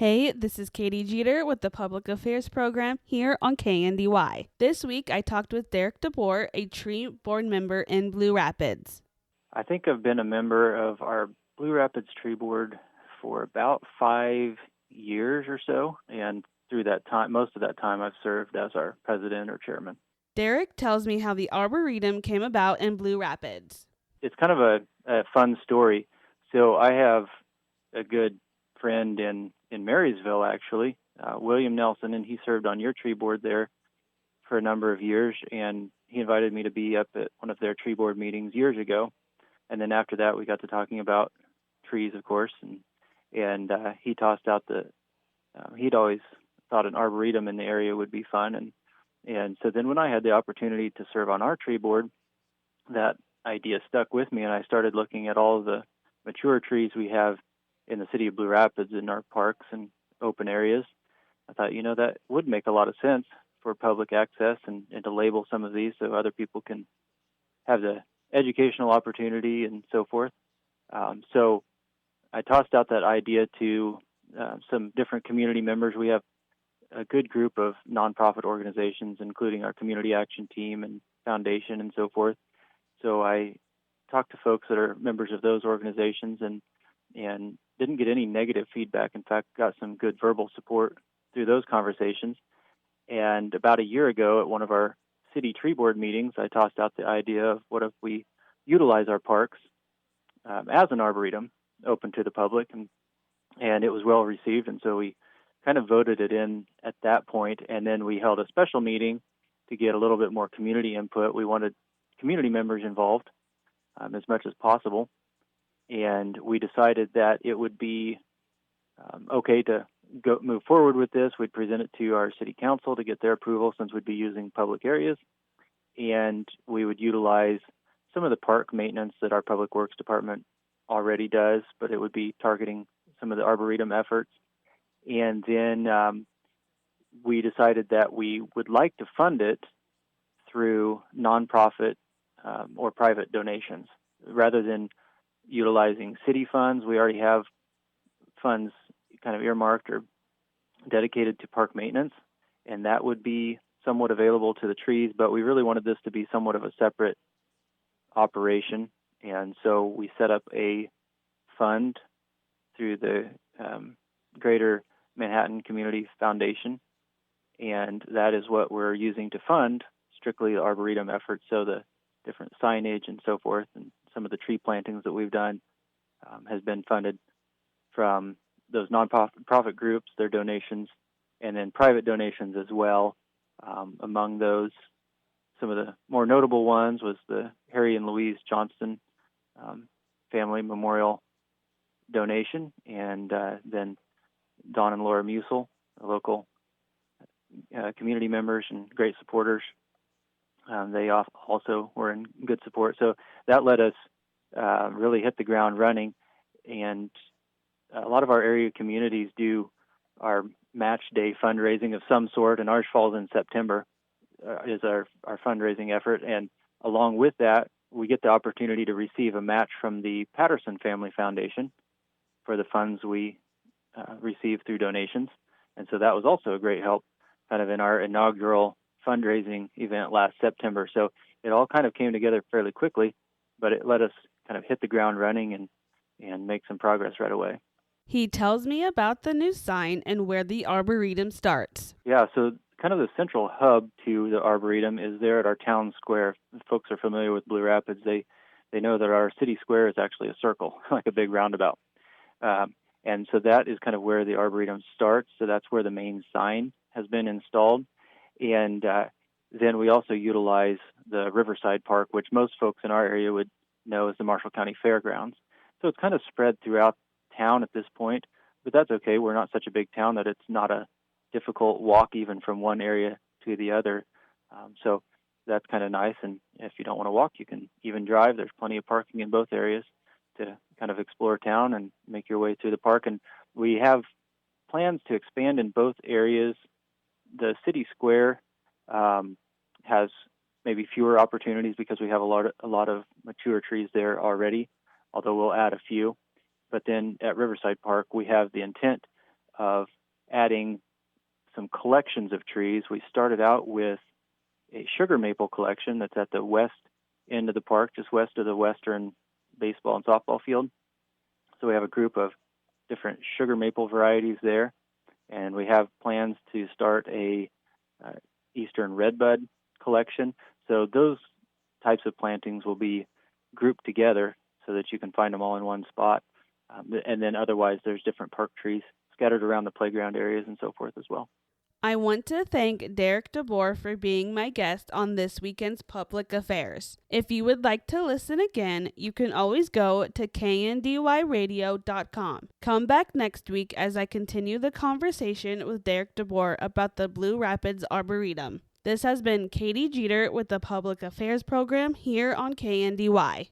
Hey, this is Katy Jeter with the Public Affairs Program here on KNDY. This week I talked with Derek DeBoer, a tree board member in Blue Rapids. I think I've been a member of our Blue Rapids Tree Board for about 5 years or so, and through that time, most of that time, I've served as our president or chairman. Derek tells me how the Arboretum came about in Blue Rapids. It's kind of a fun story. So I have a good friend in Marysville, actually, William Nelson, and he served on your tree board there for a number of years, and he invited me to be up at one of their tree board meetings years ago. And then after that, we got to talking about trees, of course, and he tossed out he'd always thought an arboretum in the area would be fun, and so then when I had the opportunity to serve on our tree board, that idea stuck with me, and I started looking at all of the mature trees we have in the city of Blue Rapids in our parks and open areas. I thought, that would make a lot of sense for public access and to label some of these so other people can have the educational opportunity and so forth. So I tossed out that idea to some different community members. We have a good group of nonprofit organizations, including our community action team and foundation and so forth. So I talked to folks that are members of those organizations and didn't get any negative feedback. In fact, got some good verbal support through those conversations. And about a year ago at one of our city tree board meetings, I tossed out the idea of what if we utilize our parks as an arboretum open to the public, and it was well received, and so we kind of voted it in at that point, and then we held a special meeting to get a little bit more community input. We wanted community members involved as much as possible, and we decided that it would be okay to move forward with this. We'd present it to our city council to get their approval since we'd be using public areas, and we would utilize some of the park maintenance that our public works department already does, but it would be targeting some of the arboretum efforts. And then we decided that we would like to fund it through nonprofit or private donations rather than utilizing city funds. We already have funds kind of earmarked or dedicated to park maintenance, and that would be somewhat available to the trees, but we really wanted this to be somewhat of a separate operation, and so we set up a fund through the Greater Manhattan Community Foundation, and that is what we're using to fund strictly the arboretum efforts, so the different signage and so forth, and some of the tree plantings that we've done has been funded from those nonprofit groups, their donations, and then private donations as well. Among those, some of the more notable ones was the Harry and Louise Johnston Family Memorial donation, and then Don and Laura Musel, local community members and great supporters. They also were in good support. So that let us really hit the ground running, and a lot of our area communities do our match day fundraising of some sort, and ours falls in September is our fundraising effort. And along with that, we get the opportunity to receive a match from the Patterson Family Foundation for the funds we receive through donations. And so that was also a great help kind of in our inaugural fundraising event last September. So it all kind of came together fairly quickly, but it let us kind of hit the ground running and make some progress right away. He tells me about the new sign and where the Arboretum starts. Yeah, so kind of the central hub to the Arboretum is there at our town square. If folks are familiar with Blue Rapids, they know that our city square is actually a circle, like a big roundabout. And so that is kind of where the Arboretum starts. So that's where the main sign has been installed. And then we also utilize the Riverside Park, which most folks in our area would know as the Marshall County Fairgrounds. So it's kind of spread throughout town at this point, but that's okay. We're not such a big town that it's not a difficult walk even from one area to the other. So that's kind of nice. And if you don't want to walk, you can even drive. There's plenty of parking in both areas to kind of explore town and make your way through the park. And we have plans to expand in both areas. The city square has maybe fewer opportunities because we have a lot of mature trees there already, although we'll add a few. But then at Riverside Park, we have the intent of adding some collections of trees. We started out with a sugar maple collection that's at the west end of the park, just west of the western baseball and softball field. So we have a group of different sugar maple varieties there, and we have plans to start a eastern redbud collection. So those types of plantings will be grouped together so that you can find them all in one spot. And then otherwise there's different park trees scattered around the playground areas and so forth as well. I want to thank Derek DeBoer for being my guest on this weekend's Public Affairs. If you would like to listen again, you can always go to kndyradio.com. Come back next week as I continue the conversation with Derek DeBoer about the Blue Rapids Arboretum. This has been Katy Jeter with the Public Affairs program here on KNDY.